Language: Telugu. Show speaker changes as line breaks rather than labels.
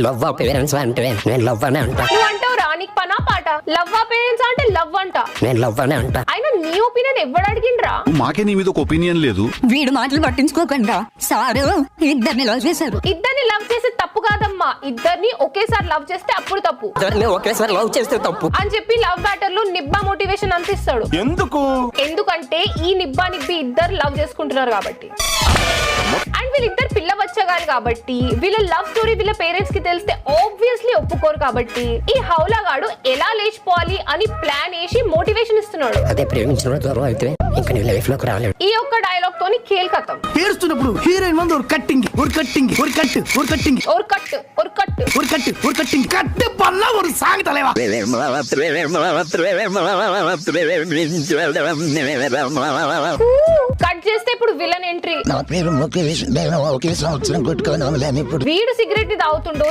లవ్ పేరెంట్స్ అంటే నేను లవ్ అనే అంటా.
నువ్వు అంటావు రా, నీకు పనా పాట? లవ్ పేరెంట్స్ అంటే లవ్ అంట.
నేను లవ్ అనే అంటా.
అయినా నీ ఒపీనియన్ ఎవడు అడిగిండ్రా?
మాకే నీ మీద ఒక ఒపీనియన్ లేదు.
వీడు మాటలు పట్టించుకోకుండా సారు ఇద్దరిని లవ్ చేశారు.
ఇద్దరిని లవ్ చేస్తే తప్పు కాదమ్మా, ఇద్దరిని ఒకేసారి లవ్ చేస్తే అప్పుడు తప్పు
ఇద్దరిని ఒకేసారి లవ్ చేస్తే తప్పు
అని చెప్పి లవ్ బ్యాటర్ లో నిబ్బా మోటివేషన్ అందిస్తాడు. ఎందుకంటే ఈ నిబ్బా నిబ్బి ఇద్దరు లవ్ చేసుకుంటున్నారు కాబట్టి, అండ్ వీళ్ళిద్దరు పిల్ల వచ్చగారు కాబట్టి, వీళ్ళ లవ్ స్టోరీ వీళ్ళ పేరెంట్స్ కి తెలిస్తే ఆబ్వియస్లీ ఒప్పుకోరు కాబట్టి ఈ హౌలాగాడు ఎలా లేచిపోవాలి అని ప్లాన్ వేసి మోటివేషన్ ఇస్తున్నాడు.
అదే ప్రేమించిన దూరం అయితే ఇంకా నీ లైఫ్ లోకి రాలేడు.
ఈ ఒక్క డైలాగ్ తోని కేల్ కథం.
ఏడుస్తున్నప్పుడు హీరోయిన్ ముందు ఒక కట్టింగ్ ఒక కట్టింగ్ ఒక కట్ ఒక కట్టింగ్
ఒక కట్ ఒక కట్
ఒక కట్ ఒక కట్టింగ్ కట్టు పల్ల ఒక సాంగ్ తలేవా.
కట్ చేస్తే ఇప్పుడు విలన్ ఎంట్రీ.
నా పేరు ముఖేష్, నేను ఒకే సంవత్సరం కొట్టుకొని ఇప్పుడు
వీడు సిగరెట్ తాగుతుండో